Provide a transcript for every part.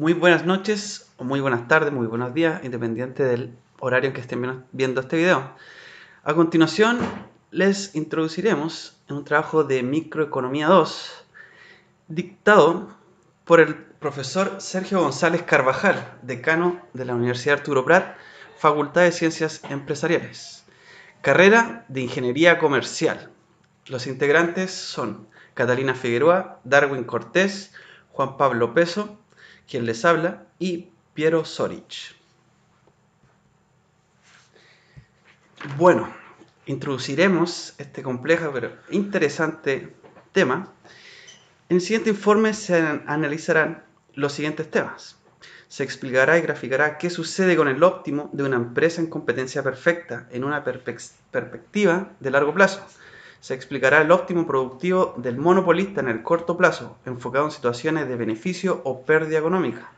Muy buenas noches, o muy buenas tardes, muy buenos días, independiente del horario en que estén viendo este video. A continuación, les introduciremos en un trabajo de Microeconomía 2, dictado por el profesor Sergio González Carvajal, decano de la Universidad Arturo Prat, Facultad de Ciencias Empresariales. Carrera de Ingeniería Comercial. Los integrantes son Catalina Figueroa, Darwin Cortés, Juan Pablo Peso, quien les habla, y Piero Sorich. Bueno, introduciremos este complejo pero interesante tema. En el siguiente informe se analizarán los siguientes temas. Se explicará y graficará qué sucede con el óptimo de una empresa en competencia perfecta en una perspectiva de largo plazo. Se explicará el óptimo productivo del monopolista en el corto plazo, enfocado en situaciones de beneficio o pérdida económica.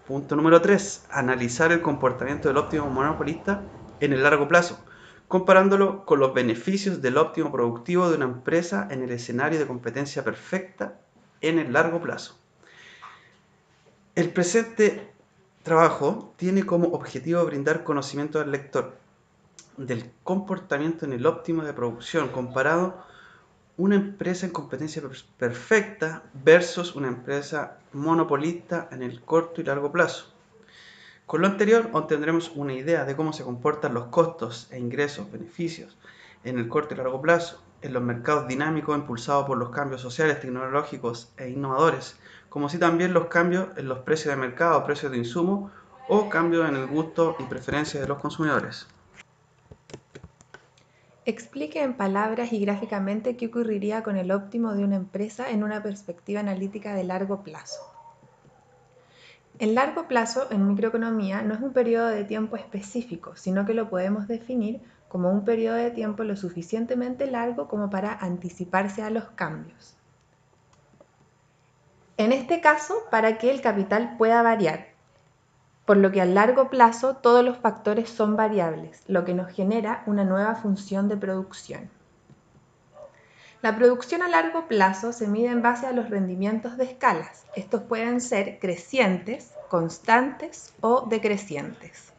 Punto número 3. Analizar el comportamiento del óptimo monopolista en el largo plazo, comparándolo con los beneficios del óptimo productivo de una empresa en el escenario de competencia perfecta en el largo plazo. El presente trabajo tiene como objetivo brindar conocimiento al lector del comportamiento en el óptimo de producción comparado una empresa en competencia perfecta versus una empresa monopolista en el corto y largo plazo. Con lo anterior obtendremos una idea de cómo se comportan los costos e ingresos, beneficios en el corto y largo plazo, en los mercados dinámicos impulsados por los cambios sociales, tecnológicos e innovadores, como así también los cambios en los precios de mercado, precios de insumos o cambios en el gusto y preferencias de los consumidores. Explique en palabras y gráficamente qué ocurriría con el óptimo de una empresa en una perspectiva analítica de largo plazo. El largo plazo en microeconomía no es un periodo de tiempo específico, sino que lo podemos definir como un periodo de tiempo lo suficientemente largo como para anticiparse a los cambios. En este caso, para que el capital pueda variar, por lo que a largo plazo todos los factores son variables, lo que nos genera una nueva función de producción. La producción a largo plazo se mide en base a los rendimientos de escalas. Estos pueden ser crecientes, constantes o decrecientes.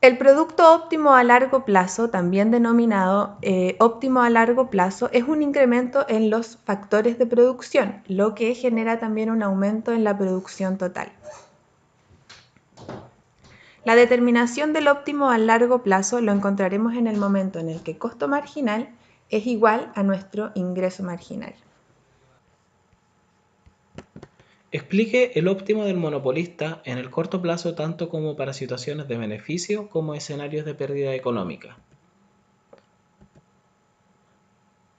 El producto óptimo a largo plazo, también denominado óptimo a largo plazo, es un incremento en los factores de producción, lo que genera también un aumento en la producción total. La determinación del óptimo a largo plazo lo encontraremos en el momento en el que costo marginal es igual a nuestro ingreso marginal. Explique el óptimo del monopolista en el corto plazo tanto como para situaciones de beneficio como escenarios de pérdida económica.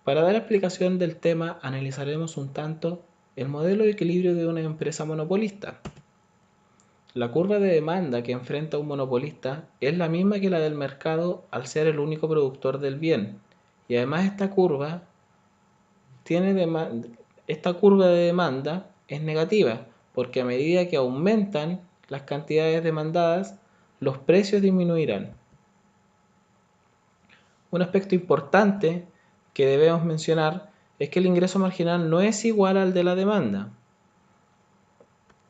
Para dar explicación del tema, analizaremos un tanto el modelo de equilibrio de una empresa monopolista. La curva de demanda que enfrenta un monopolista es la misma que la del mercado al ser el único productor del bien, y además esta curva de demanda es negativa, porque a medida que aumentan las cantidades demandadas, los precios disminuirán. Un aspecto importante que debemos mencionar es que el ingreso marginal no es igual al de la demanda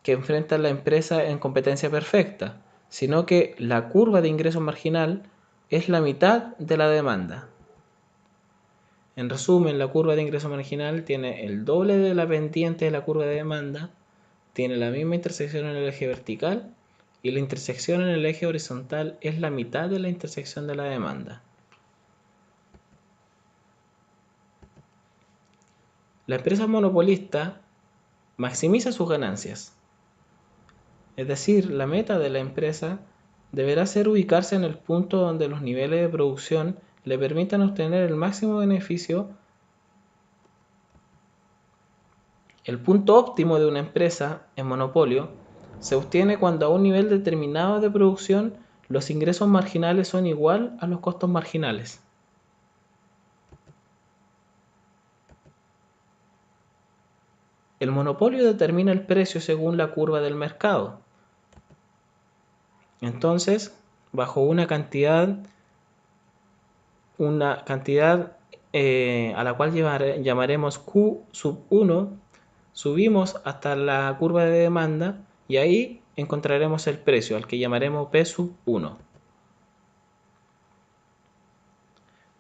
que enfrenta la empresa en competencia perfecta, sino que la curva de ingreso marginal es la mitad de la demanda. En resumen, la curva de ingreso marginal tiene el doble de la pendiente de la curva de demanda, tiene la misma intersección en el eje vertical y la intersección en el eje horizontal es la mitad de la intersección de la demanda. La empresa monopolista maximiza sus ganancias. Es decir, la meta de la empresa deberá ser ubicarse en el punto donde los niveles de producción le permitan obtener el máximo beneficio. El punto óptimo de una empresa en monopolio se obtiene cuando a un nivel determinado de producción los ingresos marginales son igual a los costos marginales. El monopolio determina el precio según la curva del mercado. Entonces, bajo una cantidad a la cual llamaremos Q sub 1, subimos hasta la curva de demanda y ahí encontraremos el precio, al que llamaremos P sub 1.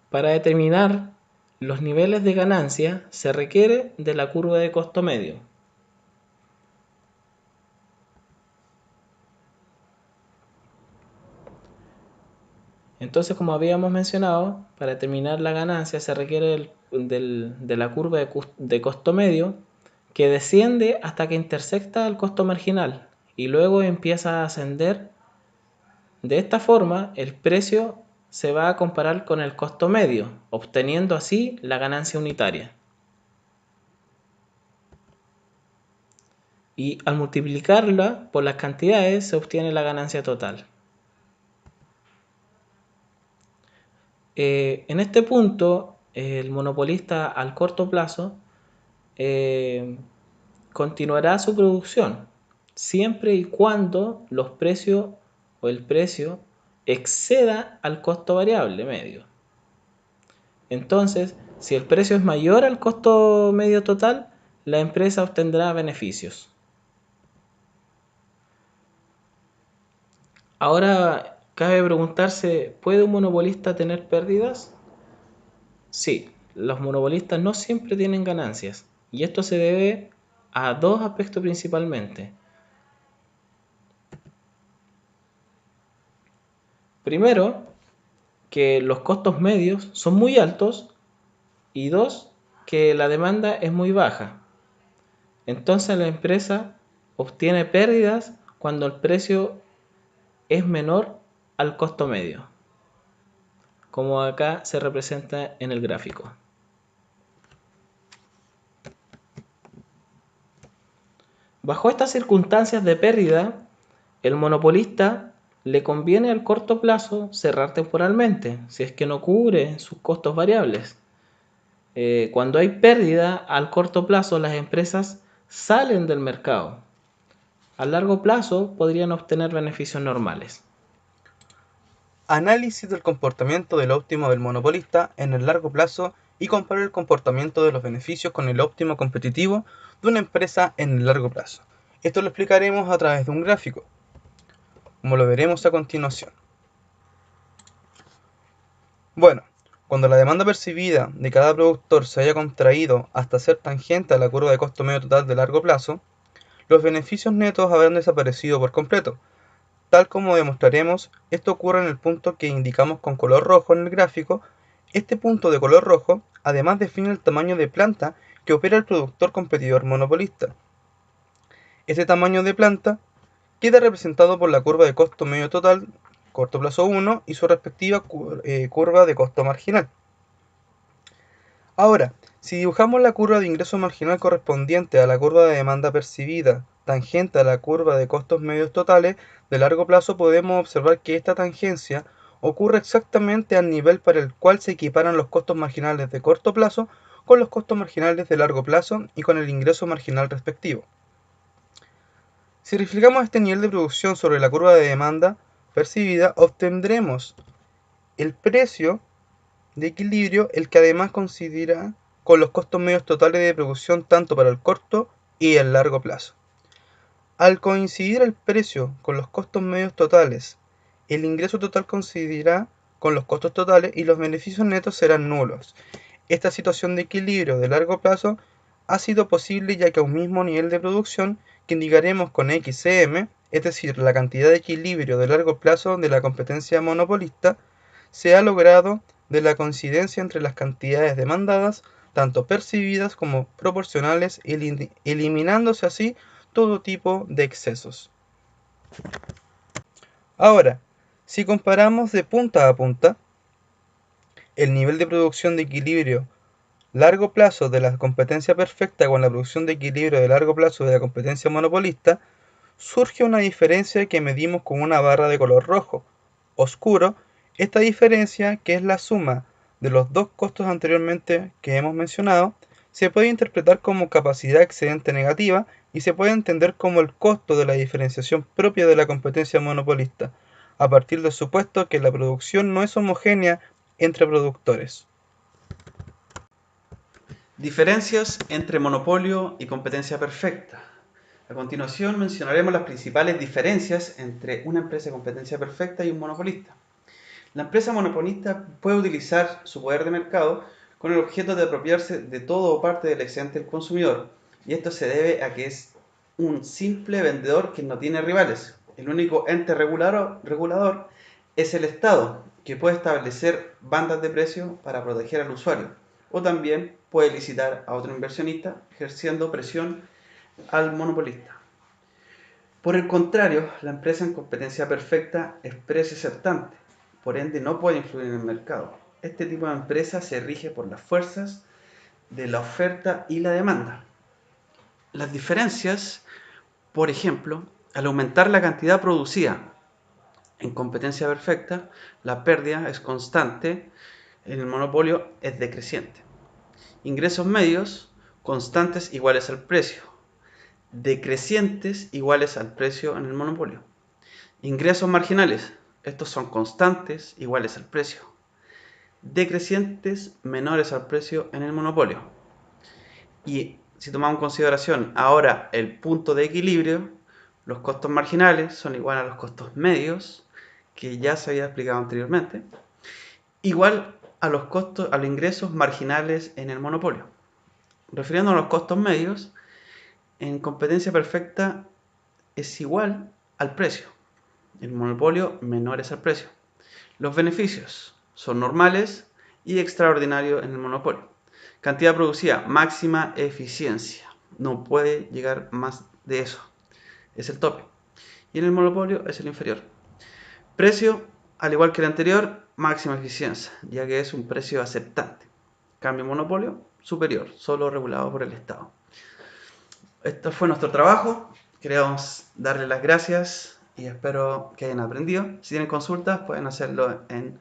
Para determinar los niveles de ganancia se requiere de la curva de costo medio. Entonces, como habíamos mencionado, para determinar la ganancia se requiere de la curva de costo medio, que desciende hasta que intersecta el costo marginal y luego empieza a ascender. De esta forma, el precio se va a comparar con el costo medio, obteniendo así la ganancia unitaria. Y al multiplicarla por las cantidades se obtiene la ganancia total. En este punto, el monopolista al corto plazo continuará su producción siempre y cuando los precios o el precio exceda al costo variable medio. Entonces, si el precio es mayor al costo medio total, la empresa obtendrá beneficios. Ahora cabe preguntarse, ¿puede un monopolista tener pérdidas? Sí, los monopolistas no siempre tienen ganancias, y esto se debe a dos aspectos principalmente. Primero, que los costos medios son muy altos, y dos, que la demanda es muy baja. Entonces la empresa obtiene pérdidas cuando el precio es menor al costo medio, como acá se representa en el gráfico. Bajo estas circunstancias de pérdida, el monopolista le conviene al corto plazo cerrar temporalmente, si es que no cubre sus costos variables. Cuando hay pérdida al corto plazo, las empresas salen del mercado. A largo plazo podrían obtener beneficios normales. Análisis del comportamiento del óptimo del monopolista en el largo plazo y comparar el comportamiento de los beneficios con el óptimo competitivo de una empresa en el largo plazo. Esto lo explicaremos a través de un gráfico, como lo veremos a continuación. Bueno, cuando la demanda percibida de cada productor se haya contraído hasta ser tangente a la curva de costo medio total de largo plazo, los beneficios netos habrán desaparecido por completo. Tal como demostraremos, esto ocurre en el punto que indicamos con color rojo en el gráfico. Este punto de color rojo además define el tamaño de planta que opera el productor competidor monopolista. Este tamaño de planta queda representado por la curva de costo medio total, corto plazo 1, y su respectiva curva de costo marginal. Ahora, si dibujamos la curva de ingreso marginal correspondiente a la curva de demanda percibida tangente a la curva de costos medios totales de largo plazo, podemos observar que esta tangencia ocurre exactamente al nivel para el cual se equiparan los costos marginales de corto plazo con los costos marginales de largo plazo y con el ingreso marginal respectivo. Si reflejamos este nivel de producción sobre la curva de demanda percibida, obtendremos el precio de equilibrio, el que además considera con los costos medios totales de producción tanto para el corto y el largo plazo. Al coincidir el precio con los costos medios totales, el ingreso total coincidirá con los costos totales y los beneficios netos serán nulos. Esta situación de equilibrio de largo plazo ha sido posible ya que a un mismo nivel de producción, que indicaremos con XCM, es decir, la cantidad de equilibrio de largo plazo de la competencia monopolista, se ha logrado de la coincidencia entre las cantidades demandadas, tanto percibidas como proporcionales, eliminándose así todo tipo de excesos. Ahora, si comparamos de punta a punta el nivel de producción de equilibrio largo plazo de la competencia perfecta con la producción de equilibrio de largo plazo de la competencia monopolista, surge una diferencia que medimos con una barra de color rojo oscuro. Esta diferencia, que es la suma de los dos costos anteriormente que hemos mencionado, se puede interpretar como capacidad excedente negativa y se puede entender como el costo de la diferenciación propia de la competencia monopolista, a partir del supuesto que la producción no es homogénea entre productores. Diferencias entre monopolio y competencia perfecta. A continuación mencionaremos las principales diferencias entre una empresa de competencia perfecta y un monopolista. La empresa monopolista puede utilizar su poder de mercado con el objeto de apropiarse de todo o parte del excedente del consumidor, y esto se debe a que es un simple vendedor que no tiene rivales. El único ente regulador es el Estado, que puede establecer bandas de precio para proteger al usuario, o también puede licitar a otro inversionista, ejerciendo presión al monopolista. Por el contrario, la empresa en competencia perfecta es precio aceptante, por ende no puede influir en el mercado. Este tipo de empresa se rige por las fuerzas de la oferta y la demanda. Las diferencias, por ejemplo, al aumentar la cantidad producida en competencia perfecta, la pérdida es constante, en el monopolio es decreciente. Ingresos medios constantes iguales al precio, decrecientes iguales al precio en el monopolio. Ingresos marginales, estos son constantes iguales al precio, decrecientes menores al precio en el monopolio. Y si tomamos en consideración ahora el punto de equilibrio, los costos marginales son iguales a los costos medios, que ya se había explicado anteriormente, igual a los ingresos marginales en el monopolio. Refiriéndonos a los costos medios, en competencia perfecta es igual al precio. El monopolio menor es al precio. Los beneficios son normales y extraordinarios en el monopolio. Cantidad producida, máxima eficiencia. No puede llegar más de eso. Es el tope. Y en el monopolio es el inferior. Precio, al igual que el anterior, máxima eficiencia, ya que es un precio aceptante. Cambio monopolio, superior, solo regulado por el Estado. Esto fue nuestro trabajo. Queremos darles las gracias y espero que hayan aprendido. Si tienen consultas, pueden hacerlo en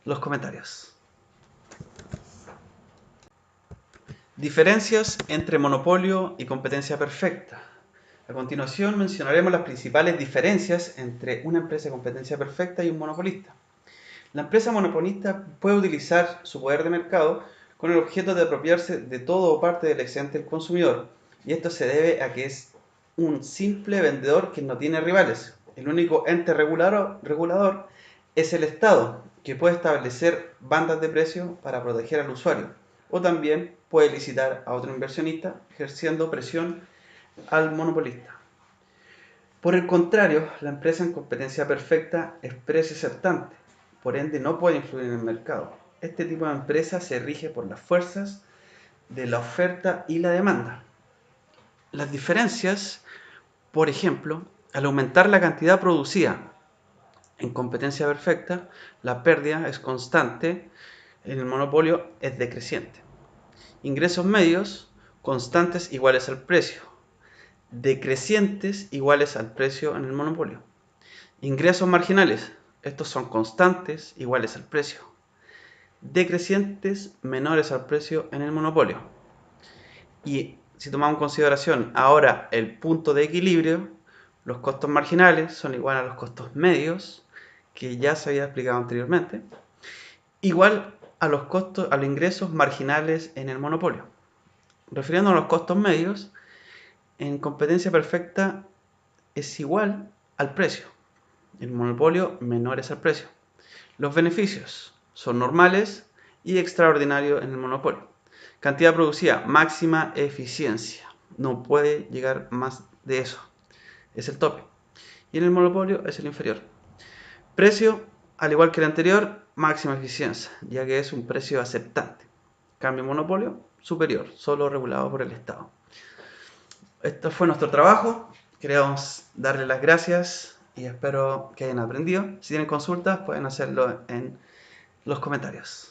los comentarios. Diferencias entre monopolio y competencia perfecta. A continuación mencionaremos las principales diferencias entre una empresa de competencia perfecta y un monopolista. La empresa monopolista puede utilizar su poder de mercado con el objeto de apropiarse de todo o parte del excedente del consumidor, y esto se debe a que es un simple vendedor que no tiene rivales. El único ente regulador es el Estado, que puede establecer bandas de precio para proteger al usuario, o también puede licitar a otro inversionista, ejerciendo presión al monopolista. Por el contrario, la empresa en competencia perfecta es precio aceptante, por ende no puede influir en el mercado. Este tipo de empresa se rige por las fuerzas de la oferta y la demanda. Las diferencias, por ejemplo, al aumentar la cantidad producida en competencia perfecta, la pérdida es constante, en el monopolio es decreciente. Ingresos medios constantes iguales al precio, decrecientes iguales al precio en el monopolio. Ingresos marginales, estos son constantes iguales al precio, decrecientes menores al precio en el monopolio. Y si tomamos en consideración ahora el punto de equilibrio, los costos marginales son iguales a los costos medios, que ya se había explicado anteriormente, igual a los ingresos marginales en el monopolio. Refiriéndonos a los costos medios, en competencia perfecta es igual al precio. El monopolio menor es al precio. Los beneficios son normales y extraordinarios en el monopolio. Cantidad producida, máxima eficiencia. No puede llegar más de eso. Es el tope. Y en el monopolio es el inferior. Precio, al igual que el anterior, máxima eficiencia, ya que es un precio aceptante. Cambio monopolio, superior, solo regulado por el Estado. Esto fue nuestro trabajo. Queremos darles las gracias y espero que hayan aprendido. Si tienen consultas, pueden hacerlo en los comentarios.